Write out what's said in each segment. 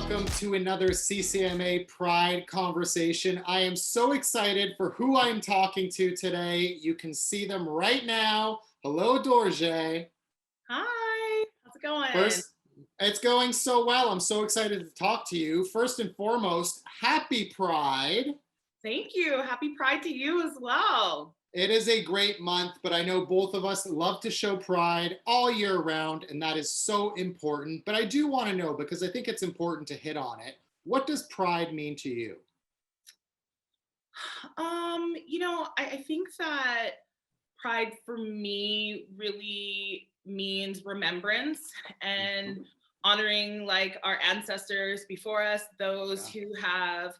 welcome to another CCMA Pride conversation. I am so excited for who I'm talking to today. You can see them right now. Hello, D'orjay. Hi, how's it going? First, it's going so well. I'm so excited to talk to you. First and foremost, happy Pride. Thank you. Happy Pride to you as well. It is a great month, but I know both of us love to show pride all year round, and that is so important. But I do want to know, because I think it's important to hit on it, what does pride mean to you? I think that pride for me really means remembrance and honoring like our ancestors before us, those Yeah. who have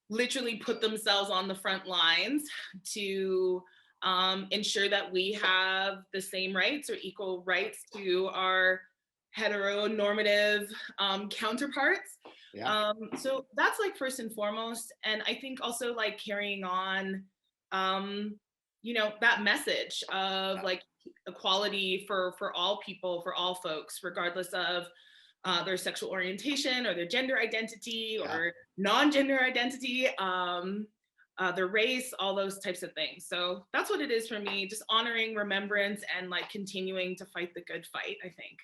literally put themselves on the front lines to ensure that we have the same rights or equal rights to our heteronormative counterparts. Yeah. So that's like first and foremost. And I think also like carrying on, that message of Yeah. like equality for all people, for all folks, regardless of their sexual orientation or their gender identity Yeah. or non-gender identity, their race, all those types of things. So that's what it is for me, just honoring remembrance and like continuing to fight the good fight, I think.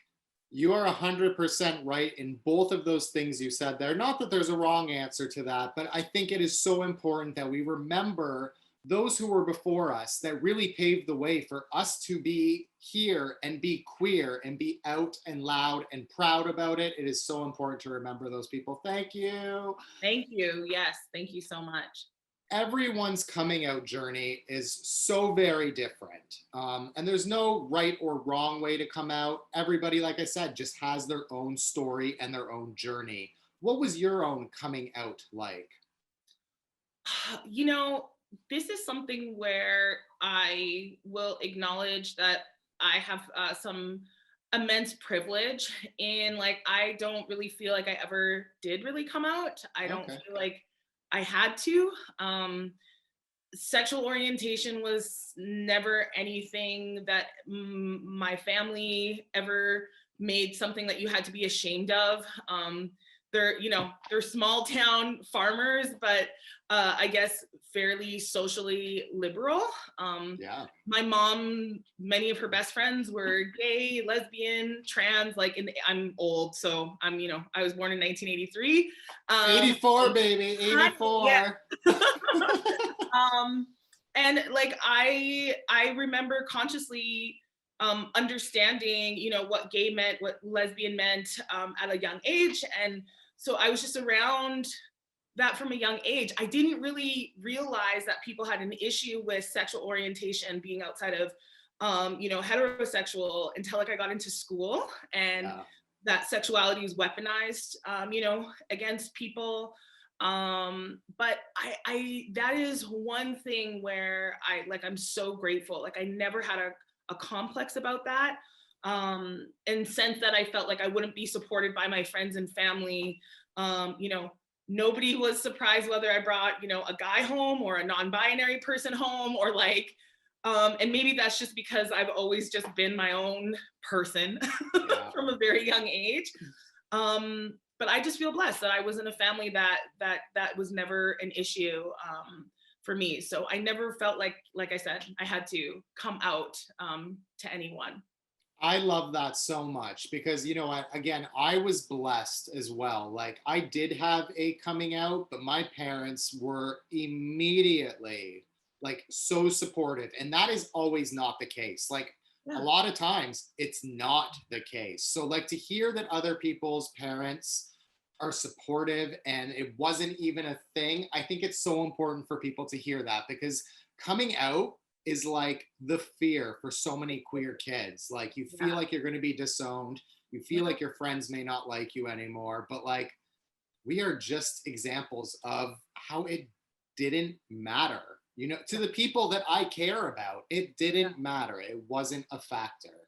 You are 100% right in both of those things you said there. Not that there's a wrong answer to that, but I think it is so important that we remember those who were before us that really paved the way for us to be here and be queer and be out and loud and proud about it. It is so important to remember those people. Thank you. Thank you. Yes, thank you so much. Everyone's coming out journey is so very different. And there's no right or wrong way to come out. Everybody, like I said, just has their own story and their own journey. What was your own coming out like? You know, this is something where I will acknowledge that I have some immense privilege in like I don't really feel like I ever did really come out. I don't Okay. feel like I had to. Sexual orientation was never anything that my family ever made something that you had to be ashamed of. They're small town farmers, but I guess fairly socially liberal. Yeah. My mom, many of her best friends were gay, lesbian, trans. I'm old, so I was born in 1983. 84, baby. Yeah. 84. And like I remember consciously understanding, what gay meant, what lesbian meant at a young age. And so I was just around that from a young age. I didn't really realize that people had an issue with sexual orientation being outside of, heterosexual until like I got into school and Yeah. that sexuality is weaponized, against people. But I that is one thing where I'm so grateful. Like I never had a complex about that. And sense that I felt like I wouldn't be supported by my friends and family. Nobody was surprised whether I brought, a guy home or a non-binary person home or like, and maybe that's just because I've always just been my own person Yeah. from a very young age. But I just feel blessed that I was in a family that was never an issue for me. So I never felt like I said, I had to come out to anyone. I love that so much because, again, I was blessed as well. Like, I did have a coming out, but my parents were immediately like so supportive. And that is always not the case. Like, a Yeah. lot of times it's not the case. So, like, to hear that other people's parents are supportive and it wasn't even a thing, I think it's so important for people to hear that because coming out is like the fear for so many queer kids. Like you feel Yeah. like you're going to be disowned. You feel like your friends may not like you anymore, but like we are just examples of how it didn't matter. To the people that I care about, it didn't matter. It wasn't a factor.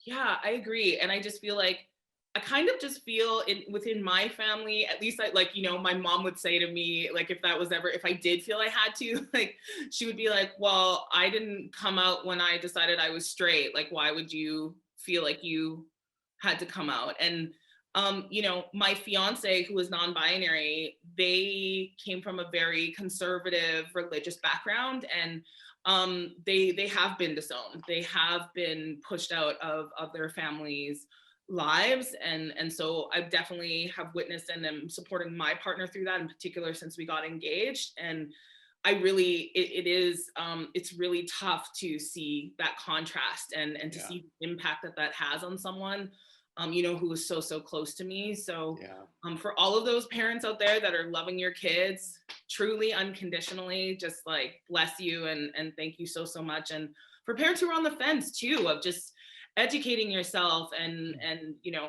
Yeah, I agree. And I just feel like I kind of just feel within my family, at least my mom would say to me, like, if I did feel I had to, like, she would be like, well, I didn't come out when I decided I was straight. Like, why would you feel like you had to come out? And you know, my fiance, who is non-binary, they came from a very conservative religious background, and they have been disowned. They have been pushed out of their families' lives, and so I definitely have witnessed and am supporting my partner through that, in particular since we got engaged. And I really, it is, it's really tough to see that contrast, and to see the impact that that has on someone, you know, who is so, so close to me. So for all of those parents out there that are loving your kids truly unconditionally, just like bless you, and thank you so, so much. And for parents who are on the fence too, of just educating yourself, and you know,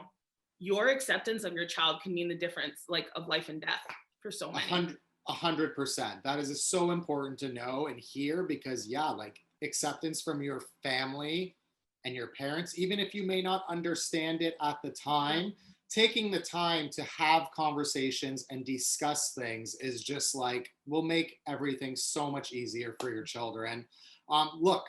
your acceptance of your child can mean the difference, like, of life and death for so many. 100%. That is so important to know and hear, because like acceptance from your family and your parents, even if you may not understand it at the time, taking the time to have conversations and discuss things is just like, will make everything so much easier for your children. Look,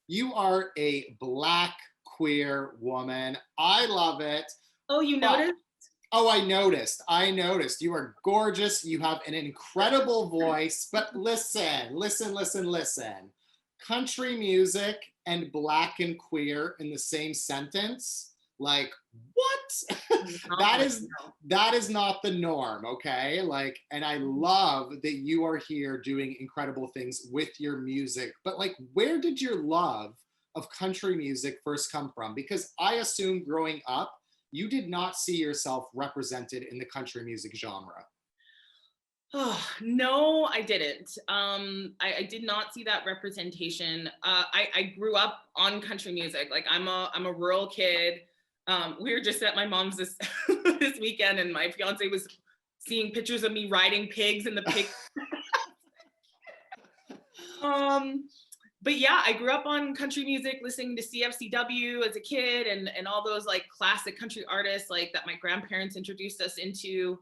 you are a Black queer woman. I love it. Oh, you noticed? Oh, I noticed. You are gorgeous. You have an incredible voice. But listen. Country music and Black and queer in the same sentence? Like, what? that is not the norm, okay? Like, and I love that you are here doing incredible things with your music. But like, where did your love of country music first come from? Because I assume growing up, you did not see yourself represented in the country music genre. Oh, no, I didn't. I did not see that representation. I grew up on country music. Like, I'm a rural kid. We were just at my mom's this this weekend, and my fiance was seeing pictures of me riding pigs in the pig. But yeah, I grew up on country music, listening to CFCW as a kid, and all those like classic country artists like that my grandparents introduced us into.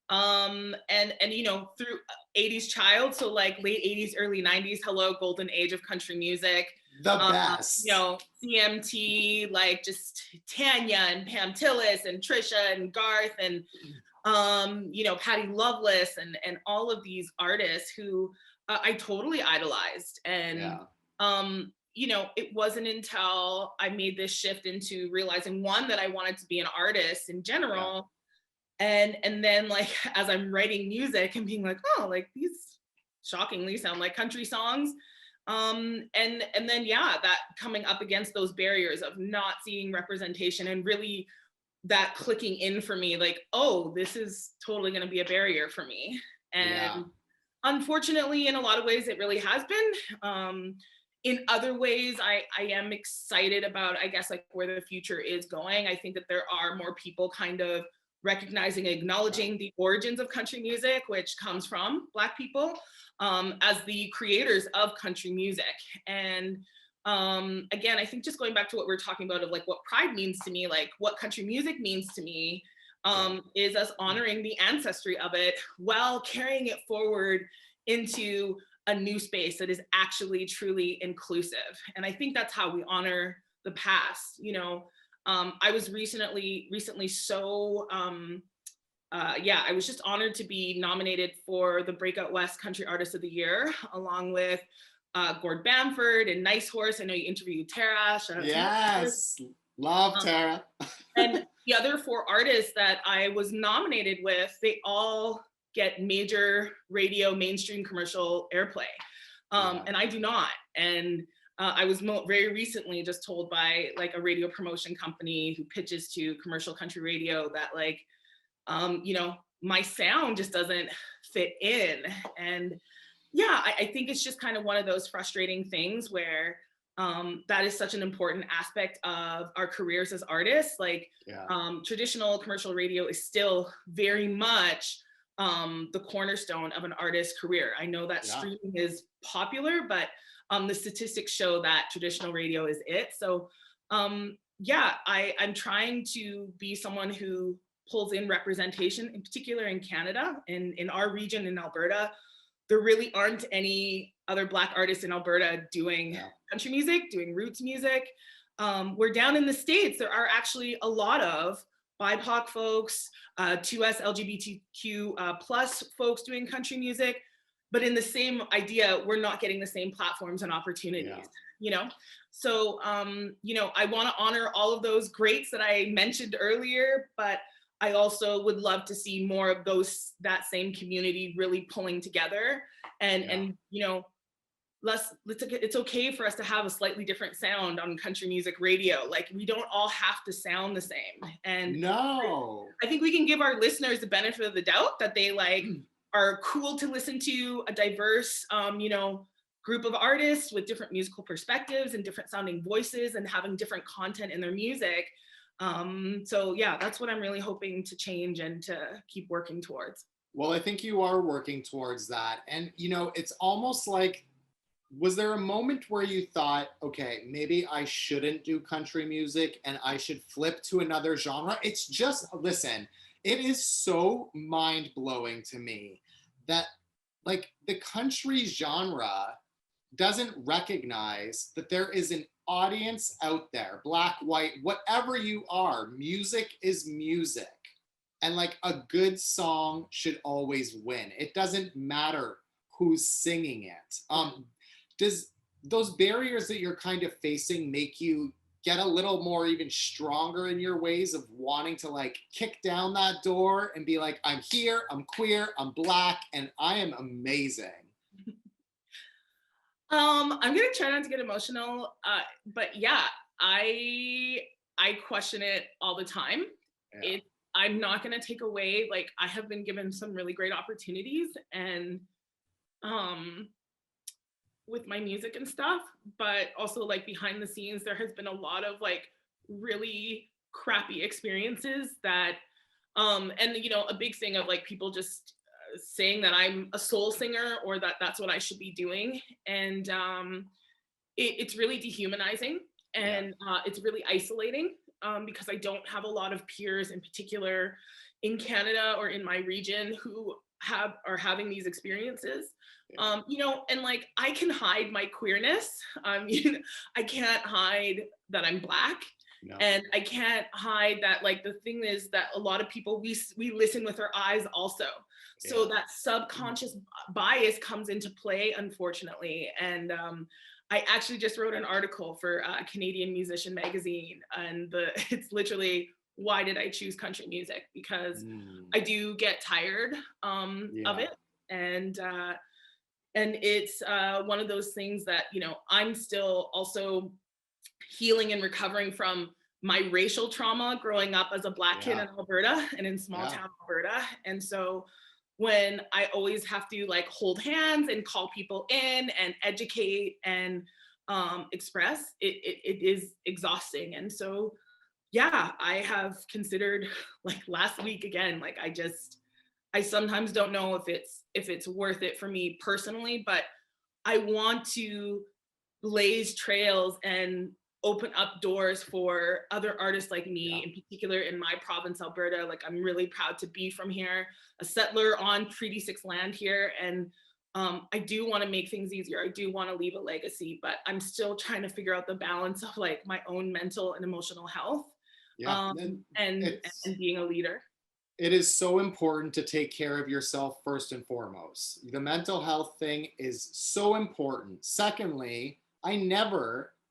And you know, through 80s child, so like late 80s, early 90s, hello, golden age of country music. The best. You know, CMT, like just Tanya and Pam Tillis and Trisha and Garth and you know, Patty Loveless and all of these artists who I totally idolized. And you know, it wasn't until I made this shift into realizing, one, that I wanted to be an artist in general. And then like, as I'm writing music and being like, oh, like these shockingly sound like country songs. And then, that coming up against those barriers of not seeing representation, and really that clicking in for me, like, oh, this is totally going to be a barrier for me. And unfortunately, in a lot of ways, it really has been. In other ways, I am excited about, I guess, like where the future is going. I think that there are more people kind of recognizing and acknowledging the origins of country music, which comes from Black people, as the creators of country music. And again, I think just going back to what we were talking about of like what pride means to me, like what country music means to me, is us honoring the ancestry of it while carrying it forward into a new space that is actually truly inclusive. And I think that's how we honor the past. You know, I was recently so, I was just honored to be nominated for the Breakout West Country Artist of the Year, along with Gord Bamford and Nice Horse. I know you interviewed Tara. Shout out to love Tara. And the other 4 artists that I was nominated with, they all get major radio mainstream commercial airplay, and I do not. And I was very recently just told by like a radio promotion company who pitches to commercial country radio that like, you know, my sound just doesn't fit in. And I think it's just kind of one of those frustrating things where that is such an important aspect of our careers as artists. Like traditional commercial radio is still very much the cornerstone of an artist's career. I know that streaming is popular, but the statistics show that traditional radio is it. So I'm trying to be someone who pulls in representation, in particular in Canada. And in our region in Alberta, there really aren't any other Black artists in Alberta doing country music, doing roots music. We're down in the States, there are actually a lot of BIPOC folks, 2S LGBTQ plus folks doing country music, but in the same idea, we're not getting the same platforms and opportunities, you know? So, you know, I want to honor all of those greats that I mentioned earlier, but I also would love to see more of those, that same community really pulling together and you know, it's okay for us to have a slightly different sound on country music radio. Like, we don't all have to sound the same. And No. I think we can give our listeners the benefit of the doubt that they like are cool to listen to, a diverse, you know, group of artists with different musical perspectives and different sounding voices and having different content in their music. So yeah, that's what I'm really hoping to change and to keep working towards. Well, I think you are working towards that. And, you know, it's almost like, was there a moment where you thought, okay, maybe I shouldn't do country music and I should flip to another genre? It's just, listen, it is so mind blowing to me that like the country genre doesn't recognize that there is an audience out there, black, white, whatever you are, music is music. And like a good song should always win. It doesn't matter who's singing it. Does those barriers that you're kind of facing make you get a little more even stronger in your ways of wanting to like kick down that door and be like, I'm here, I'm queer, I'm black, and I am amazing? I'm gonna try not to get emotional, but yeah, I question it all the time. Yeah. I'm not gonna take away, like, I have been given some really great opportunities and with my music and stuff, but also like behind the scenes, there has been a lot of like really crappy experiences that, and you know, a big thing of like people just saying that I'm a soul singer or that that's what I should be doing. And it's really dehumanizing and it's really isolating because I don't have a lot of peers in particular in Canada or in my region who are having these experiences. You know, and like I can hide my queerness. You know, I can't hide that I'm black. No. And I can't hide that, like, the thing is that a lot of people, we listen with our eyes also. So that subconscious bias comes into play, unfortunately. And I actually just wrote an article for Canadian Musician Magazine, and it's literally, why did I choose country music? Because I do get tired of it. And it's one of those things that, you know, I'm still also healing and recovering from my racial trauma growing up as a black kid in Alberta and in small town Alberta. And so when I always have to like hold hands and call people in and educate and express, it is exhausting. And so, yeah, I have considered, like last week again, like I sometimes don't know if it's worth it for me personally, but I want to blaze trails and open up doors for other artists like me, in particular in my province, Alberta. Like, I'm really proud to be from here, a settler on Treaty 6 land here. And I do want to make things easier. I do want to leave a legacy, but I'm still trying to figure out the balance of like my own mental and emotional health and being a leader. It is so important to take care of yourself first and foremost. The mental health thing is so important. Secondly,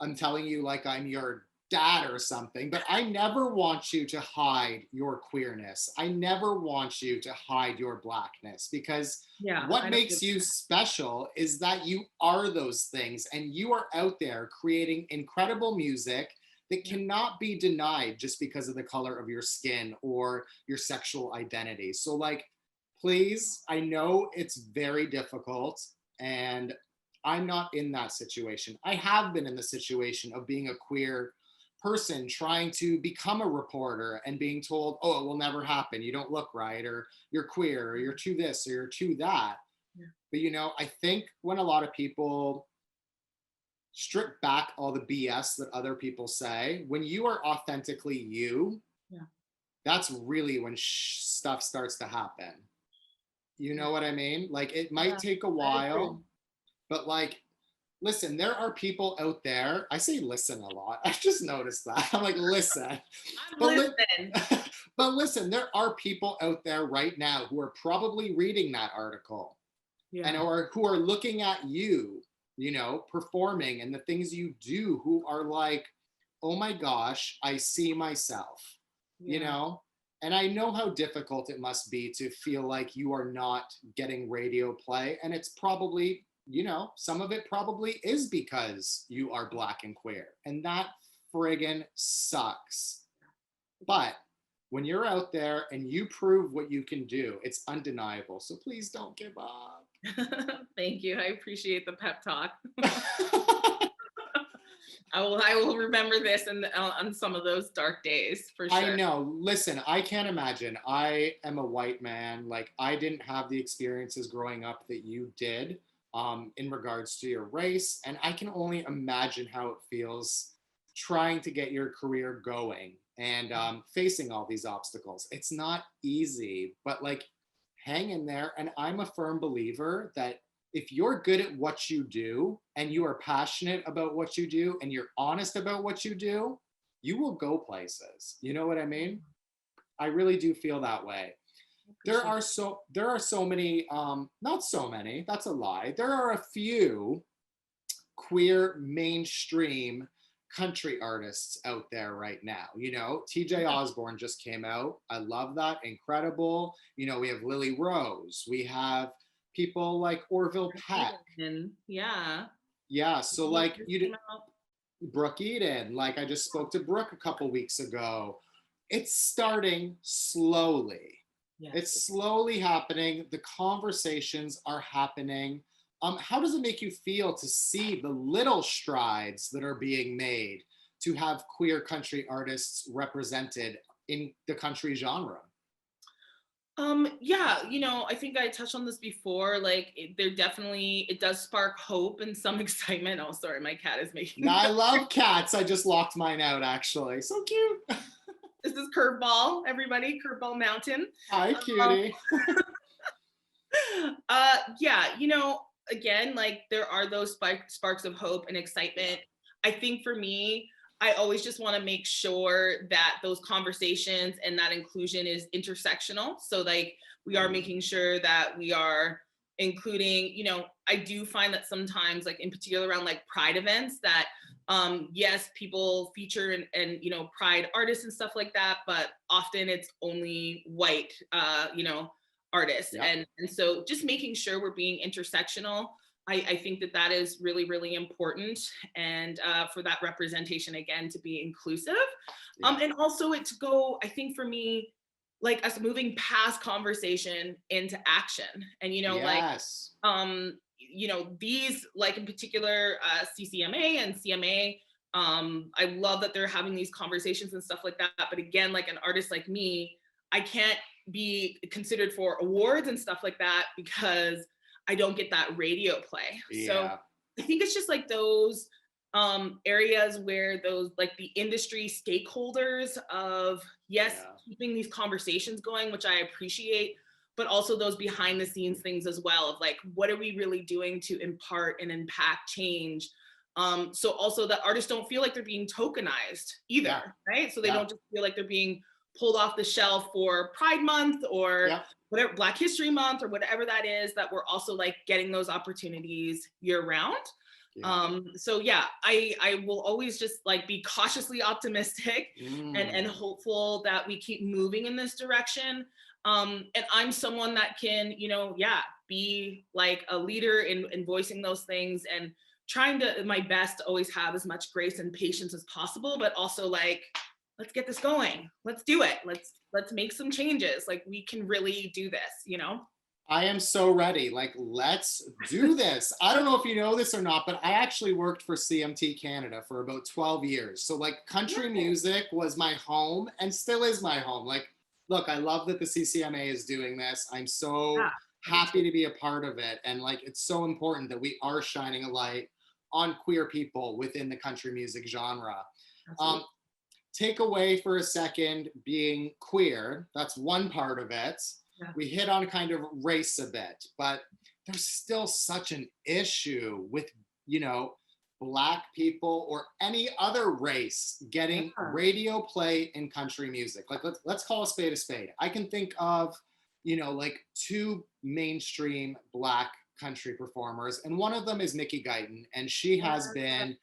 I'm telling you like I'm your dad or something, but I never want you to hide your queerness. I never want you to hide your blackness, because what makes you special is that you are those things and you are out there creating incredible music that cannot be denied just because of the color of your skin or your sexual identity. So like, please, I know it's very difficult and I'm not in that situation. I have been in the situation of being a queer person trying to become a reporter and being told, oh, it will never happen. You don't look right, or you're queer, or you're too this, or you're too that. But you know, I think when a lot of people strip back all the BS that other people say, when you are authentically you, that's really when stuff starts to happen. You know what I mean? Like, it might take a while, but like, listen, there are people out there. I say listen a lot. I just noticed that. I'm like, listen. I'm But, listening. but listen, there are people out there right now who are probably reading that article and Yeah. or who are looking at you, you know, performing and the things you do, who are like, oh my gosh, I see myself, you Yeah. know? And I know how difficult it must be to feel like you are not getting radio play. And it's probably, you know, some of it probably is because you are Black and queer. And that friggin' sucks. But when you're out there and you prove what you can do, it's undeniable. So please don't give up. Thank you. I appreciate the pep talk. I will remember this and on some of those dark days for I sure. know. Listen, I can't imagine. I am a white man. Like, I didn't have the experiences growing up that you did in regards to your race. And I can only imagine how it feels trying to get your career going and facing all these obstacles. It's not easy, but like, hang in there. And I'm a firm believer that if you're good at what you do and you are passionate about what you do and you're honest about what you do, you will go places. You know what I mean? I really do feel that way. There are so many, not so many, that's a lie. There are a few queer mainstream country artists out there right now. You know, TJ Osborne just came out. I love that. Incredible. You know, we have Lily Rose. We have people like Orville Peck. Yeah. Yeah. So like you, Came out. Brooke Eden, like I just spoke to Brooke a couple weeks ago. It's starting slowly. Yes. It's slowly happening. The conversations are happening. How does it make you feel to see the little strides that are being made to have queer country artists represented in the country genre? Yeah, you know, I think I touched on this before. Like, there definitely it does spark hope and some excitement. Oh, sorry, my cat is making. Now, I love cats. I just locked mine out actually. So cute. This is Curveball, everybody, Curveball Mountain. Hi, cutie. Yeah, you know, again, like there are those sparks of hope and excitement. I think for me, I always just want to make sure that those conversations and that inclusion is intersectional. So like we are making sure that we are including, you know, I do find that sometimes like in particular around like pride events that yes, people feature and you know, pride artists and stuff like that, but often it's only white you know, artists. Yep. And so just making sure we're being intersectional. I think that that is really, really important. And for that representation, again, to be inclusive. Yeah. And also it to go, I think for me, like us moving past conversation into action. And, you know, Yes. you know, these like in particular CCMA and CMA, I love that they're having these conversations and stuff like that. But again, like an artist like me, I can't be considered for awards and stuff like that because I don't get that radio play. Yeah. So I think it's just like those areas where those like the industry stakeholders of yes, Yeah. keeping these conversations going, which I appreciate, but also those behind the scenes things as well of like what are we really doing to impart and impact change. So also that artists don't feel like they're being tokenized either, Yeah. right? So they Yeah. don't just feel like they're being pulled off the shelf for Pride Month or Yeah. whatever, Black History Month or whatever that is, that we're also like getting those opportunities year round. Yeah. So yeah, I will always just like be cautiously optimistic and hopeful that we keep moving in this direction. And I'm someone that can, you know, yeah, be like a leader in voicing those things and trying to my best to always have as much grace and patience as possible, but also like, let's get this going. Let's do it. Let's make some changes. Like we can really do this, you know? I am so ready. Like, let's do this. I don't know if you know this or not, but I actually worked for CMT Canada for about 12 years. So like country music was my home and still is my home. Like, look, I love that the CCMA is doing this. I'm so happy to be a part of it. And like, it's so important that we are shining a light on queer people within the country music genre. Take away for a second being queer. That's one part of it. Yeah. We hit on kind of race a bit, but there's still such an issue with, you know, Black people or any other race getting Yeah. radio play in country music. Like let's call a spade a spade. I can think of, like two mainstream Black country performers, and one of them is Nikki Guyton, and she has been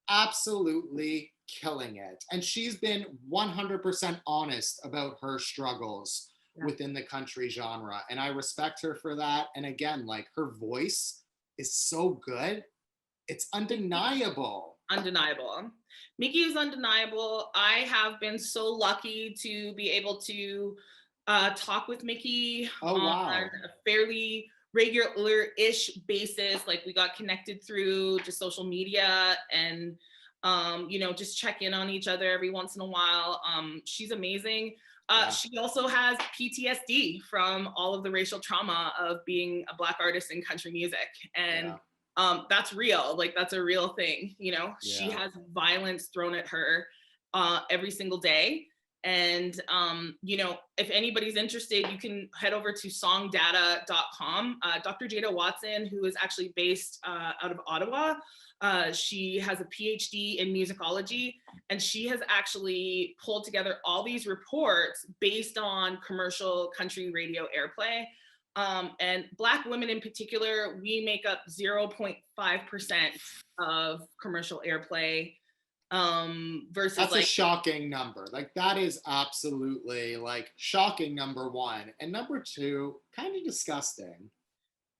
absolutely killing it. And she's been 100% honest about her struggles within the country genre. And I respect her for that. And again, like her voice is so good. It's undeniable. Undeniable. Mickey is undeniable. I have been so lucky to be able to talk with Mickey Oh, wow. on a fairly regular-ish basis. Like we got connected through just social media and just check in on each other every once in a while. She's amazing. She also has PTSD from all of the racial trauma of being a Black artist in country music. And that's real. Like that's a real thing. She has violence thrown at her every single day. And, if anybody's interested, you can head over to songdata.com. Dr. Jada Watson, who is actually based out of Ottawa, she has a PhD in musicology, and she has actually pulled together all these reports based on commercial country radio airplay. And Black women in particular, we make up 0.5% of commercial airplay versus that's a shocking number. Like that is absolutely like shocking, number one. And number two, kind of disgusting.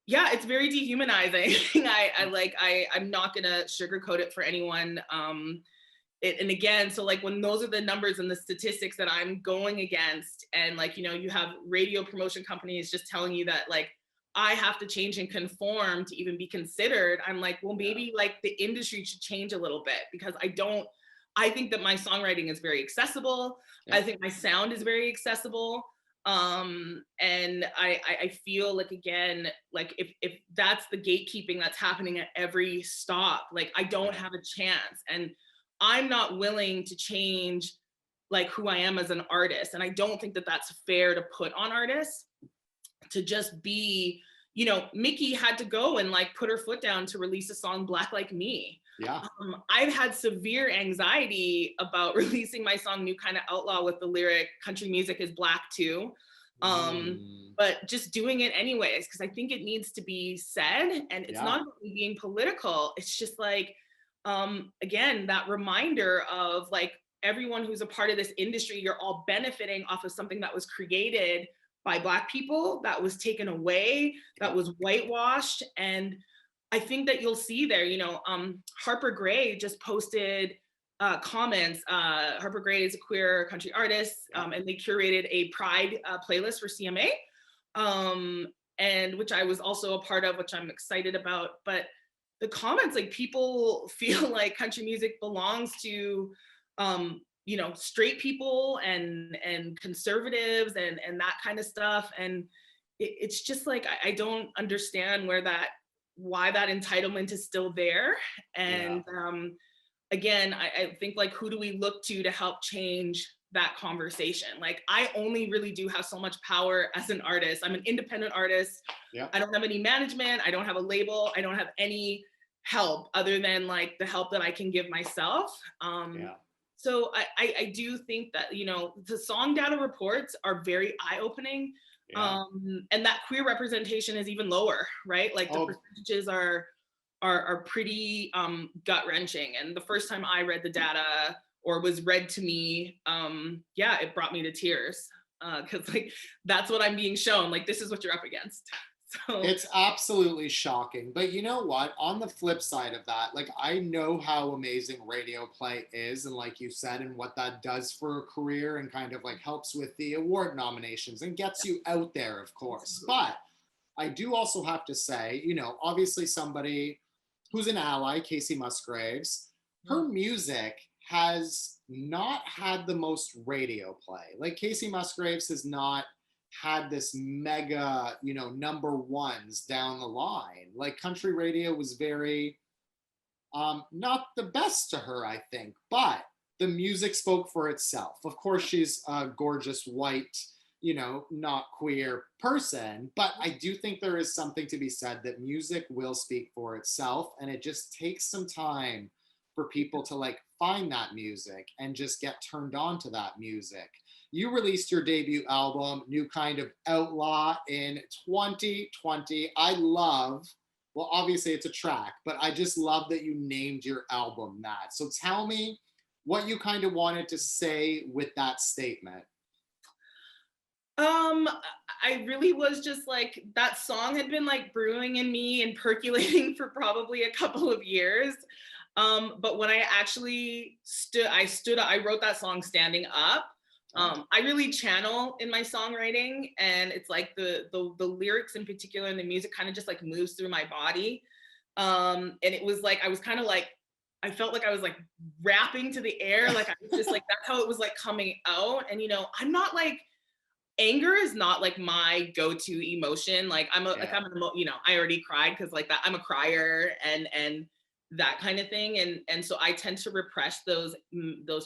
Yeah, it's very dehumanizing. I'm not gonna sugarcoat it for anyone. And again, so like when those are the numbers and the statistics that I'm going against, and you have radio promotion companies just telling you that like I have to change and conform to even be considered. I'm like, well, maybe like the industry should change a little bit, because I think that my songwriting is very accessible. I think my sound is very accessible. And I feel like, again, like if that's the gatekeeping that's happening at every stop, like I don't have a chance, and I'm not willing to change like who I am as an artist. And I don't think that that's fair to put on artists to just be, Mickey had to go and like put her foot down to release a song, Black Like Me. Yeah. I've had severe anxiety about releasing my song, New Kind of Outlaw, with the lyric, country music is Black too. But just doing it anyways, because I think it needs to be said, and it's not about me being political. It's just like, again, that reminder of like everyone who's a part of this industry, you're all benefiting off of something that was created by Black people, that was taken away, that was whitewashed. And I think that you'll see there, Harper Gray just posted comments. Harper Gray is a queer country artist, and they curated a Pride playlist for CMA, and which I was also a part of, which I'm excited about. But the comments, like people feel like country music belongs to, straight people and conservatives and that kind of stuff. And it's just like, I don't understand why that entitlement is still there. And again, I think like, who do we look to help change that conversation? Like, I only really do have so much power as an artist. I'm an independent artist. I don't have any management. I don't have a label. I don't have any help other than like the help that I can give myself. So I do think that, the song data reports are very eye-opening. And that queer representation is even lower, right? Like the percentages are pretty gut-wrenching. And the first time I read the data, or was read to me, it brought me to tears, because like that's what I'm being shown. Like, this is what you're up against. So it's absolutely shocking. But you know what? On the flip side of that, like I know how amazing radio play is, and like you said, and what that does for a career, and kind of like helps with the award nominations and gets you out there, of course. But I do also have to say, obviously somebody who's an ally, Casey Musgraves, her music has not had the most radio play. Like Casey Musgraves has not had this mega, number ones down the line. Like country radio was very, not the best to her, I think, but the music spoke for itself. Of course, she's a gorgeous white not queer person, but I do think there is something to be said that music will speak for itself, and it just takes some time for people to like find that music and just get turned on to that music. You released your debut album, New Kind of Outlaw, in 2020. I love, well, obviously it's a track, but I just love that you named your album that. So tell me what you kind of wanted to say with that statement. I really was just like, that song had been like brewing in me and percolating for probably a couple of years. But when I actually I wrote that song standing up. I really channel in my songwriting, and it's like the lyrics in particular and the music kind of just like moves through my body. And it was like, I was kind of like, I felt like I was like rapping to the air. Like I was just like, that's how it was like coming out. And, I'm not like, anger is not like my go-to emotion. Like I already cried because like that, I'm a crier and that kind of thing. And so I tend to repress those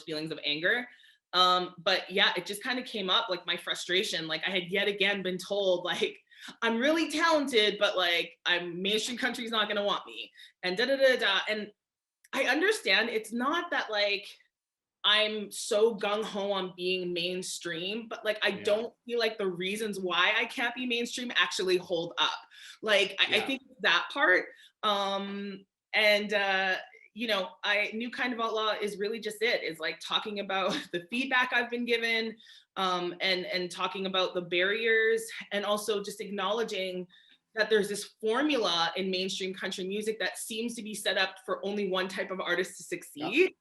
feelings of anger. But yeah, it just kind of came up, like my frustration. Like I had yet again been told like, I'm really talented, but like mainstream country's not gonna want me, and da da da da. And I understand it's not that like I'm so gung-ho on being mainstream, but like I don't feel like the reasons why I can't be mainstream actually hold up. Like I think that part. And I New Kind of Outlaw is really just it's like talking about the feedback I've been given, and talking about the barriers, and also just acknowledging that there's this formula in mainstream country music that seems to be set up for only one type of artist to succeed.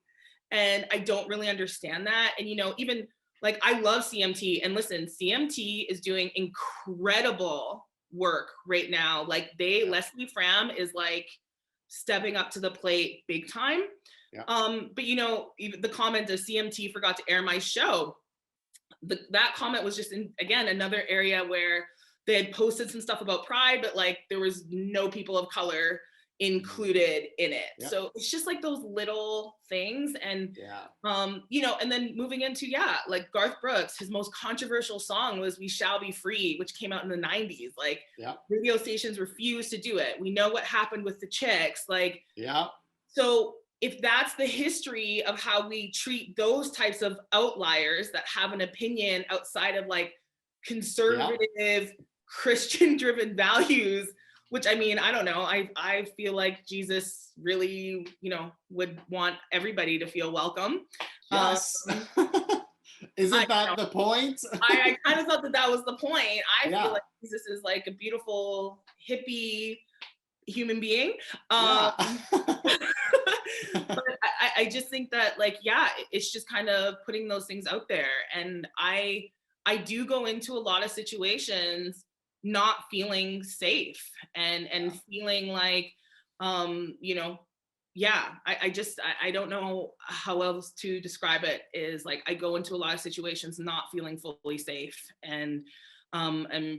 And I don't really understand that. And, even like, I love CMT, and listen, CMT is doing incredible work right now. Like Leslie Fram is like stepping up to the plate big time. But even the comment of CMT forgot to air my show. That comment was just again, another area where they had posted some stuff about pride, but like there was no people of color included in it. So it's just like those little things. And and then moving into like Garth Brooks, his most controversial song was We Shall Be Free, which came out in the 90s. Like radio stations refused to do it. We know what happened with the Chicks. Like so if that's the history of how we treat those types of outliers that have an opinion outside of like conservative Christian driven values, which I mean, I don't know. I feel like Jesus really, would want everybody to feel welcome. Yes. Isn't that the point? I kind of thought that was the point. I feel like Jesus is like a beautiful hippie human being. But I just think that like, it's just kind of putting those things out there. And I do go into a lot of situations not feeling safe and feeling like, I don't know how else to describe it. Is like, I go into a lot of situations not feeling fully safe, and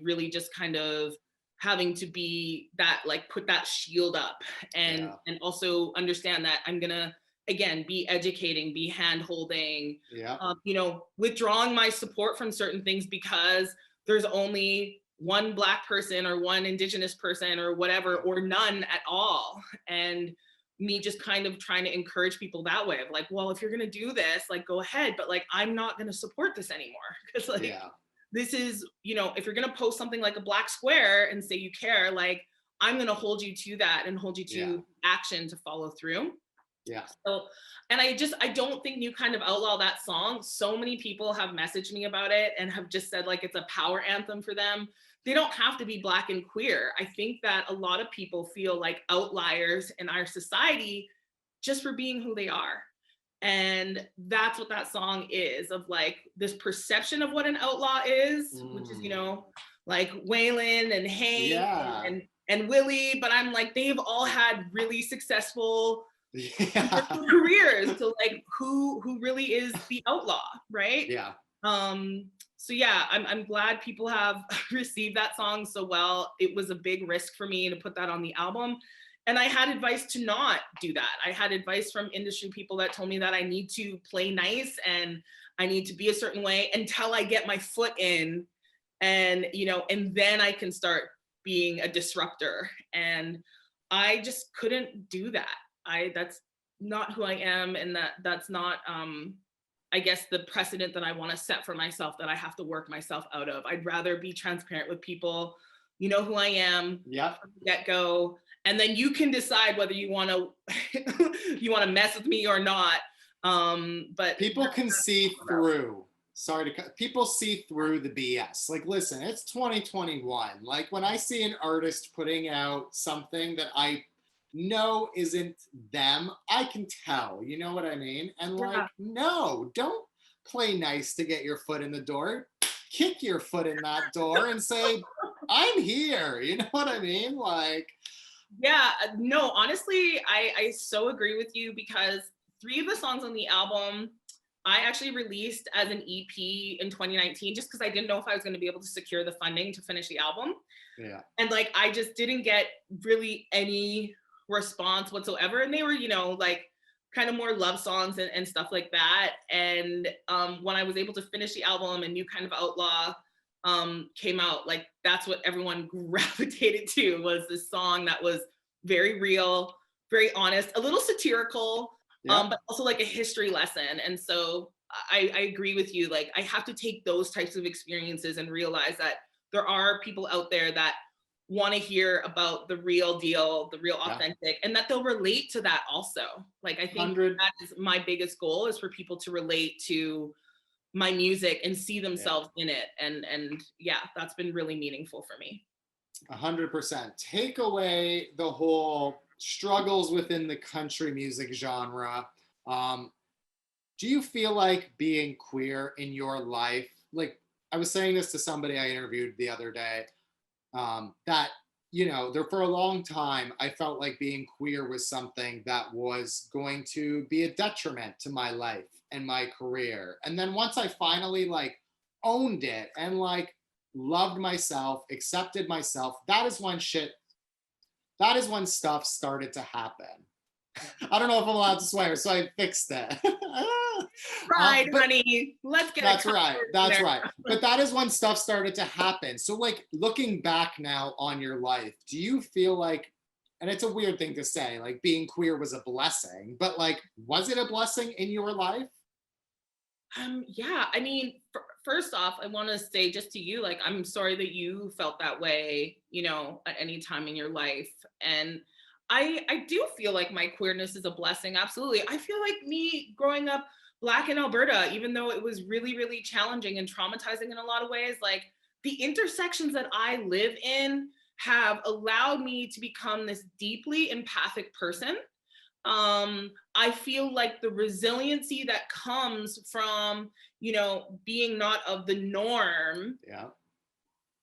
really just kind of having to be that, like, put that shield up, and also understand that I'm gonna, again, be educating, be hand holding, withdrawing my support from certain things because there's only one Black person or one Indigenous person or whatever, or none at all. And me just kind of trying to encourage people that way of like, well, if you're going to do this, like, go ahead, but like, I'm not going to support this anymore. Because like, this is, if you're going to post something like a Black square and say you care, like, I'm going to hold you to that and hold you to action to follow through. So, and I don't think New Kind of Outlaw, that song, so many people have messaged me about it and have just said like it's a power anthem for them. They don't have to be Black and queer. I think that a lot of people feel like outliers in our society just for being who they are. And that's what that song is, of like this perception of what an outlaw is, which is, like Waylon and Hank and Willie, but I'm like, they've all had really successful careers. So like, who really is the outlaw, right? So I'm glad people have received that song so well. It was a big risk for me to put that on the album, and I had advice to not do that. I had advice from industry people that told me that I need to play nice and I need to be a certain way until I get my foot in and, you know, and then I can start being a disruptor. And I just couldn't do that. That's not who I am. And that's not, I guess, the precedent that I want to set for myself, that I have to work myself out of. I'd rather be transparent with people. You know who I am. Yeah. From the get-go. And then you can decide whether you want to you want to mess with me or not. But people can see through. Sorry to cut. People see through the BS. Like, listen, it's 2021. Like, when I see an artist putting out something that I know isn't them, I can tell. You know what I mean? And like, no, don't play nice to get your foot in the door. Kick your foot in that door and say, I'm here. You know what I mean? Like, yeah, no, honestly, I so agree with you, because 3 of the songs on the album I actually released as an EP in 2019, just because I didn't know if I was going to be able to secure the funding to finish the album. Yeah. And like, I just didn't get really any response whatsoever. And they were, you know, like kind of more love songs and stuff like that. And when I was able to finish the album and Kind of Outlaw came out, like, that's what everyone gravitated to, was this song that was very real, very honest, a little satirical, but also like a history lesson. And so I agree with you. Like, I have to take those types of experiences and realize that there are people out there that want to hear about the real deal, the real authentic, and that they'll relate to that also. Like, I think 100. that is my biggest goal, is for people to relate to my music and see themselves in it. And yeah, that's been really meaningful for me. 100%. Take away the whole struggles within the country music genre. Do you feel like being queer in your life, like, I was saying this to somebody I interviewed the other day, that, you know, there for a long time, I felt like being queer was something that was going to be a detriment to my life and my career. And then once I finally like owned it and like loved myself, accepted myself, that is when stuff started to happen. I don't know if I'm allowed to swear, so I fixed it. Pride, honey. Let's get That's right. That's right. But that is when stuff started to happen. So, like, looking back now on your life, do you feel like, and it's a weird thing to say, like being queer was a blessing, but like, was it a blessing in your life? Yeah, I mean, first off, I want to say just to you, like, I'm sorry that you felt that way, you know, at any time in your life. And I do feel like my queerness is a blessing. Absolutely. I feel like me growing up Black in Alberta, even though it was really, really challenging and traumatizing in a lot of ways, like, the intersections that I live in have allowed me to become this deeply empathic person. I feel like the resiliency that comes from, you know, being not of the norm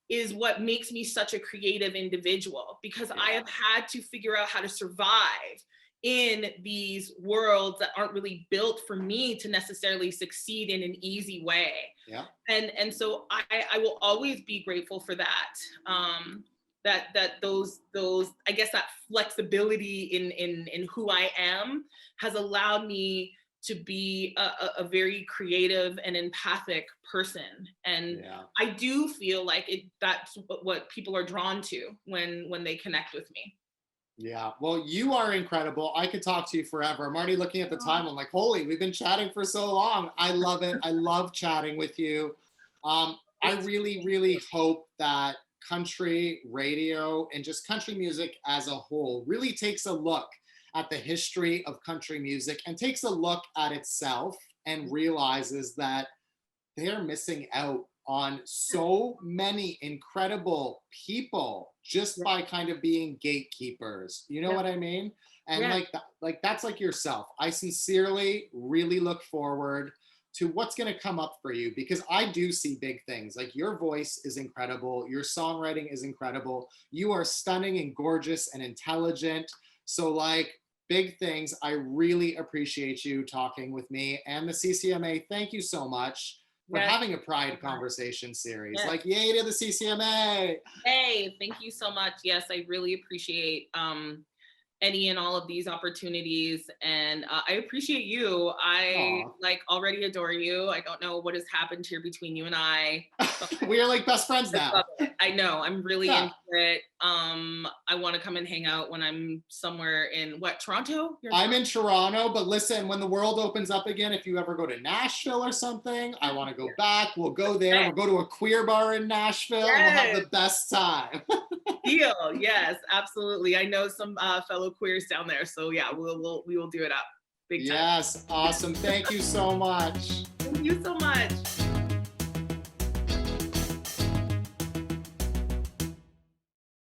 is what makes me such a creative individual, because I have had to figure out how to survive in these worlds that aren't really built for me to necessarily succeed in an easy way. And so I will always be grateful for that. That those I guess that flexibility in who I am has allowed me to be a very creative and empathic person. And I do feel like that's what people are drawn to when they connect with me. Yeah, well, you are incredible. I could talk to you forever. I'm already looking at the time. I'm like, holy, we've been chatting for so long. I love it. I love chatting with you. I really, really hope that country radio and just country music as a whole really takes a look at the history of country music and takes a look at itself and realizes that they're missing out on so many incredible people just by kind of being gatekeepers. You know what I mean? And like that's like yourself. I sincerely really look forward to what's going to come up for you, because I do see big things. Like, your voice is incredible. Your songwriting is incredible. You are stunning and gorgeous and intelligent. So like, big things. I really appreciate you talking with me and the CCMA. Thank you so much for having a Pride conversation series. Like, yay to the CCMA. Hey, thank you so much. Yes, I really appreciate any and all of these opportunities, and I appreciate you. I like already adore you. I don't know what has happened here between you and I. We are like best friends I now. love it. I know. I'm really Yeah. into it. I want to come and hang out when I'm somewhere in Toronto? I'm in Toronto, but listen, when the world opens up again, if you ever go to Nashville or something, I want to go back. We'll go there. We'll go to a queer bar in Nashville and we'll have the best time. Deal. Yes, absolutely. I know some fellow queers down there. So yeah, we will do it up. Big time. Yes, awesome. Thank you so much. Thank you so much.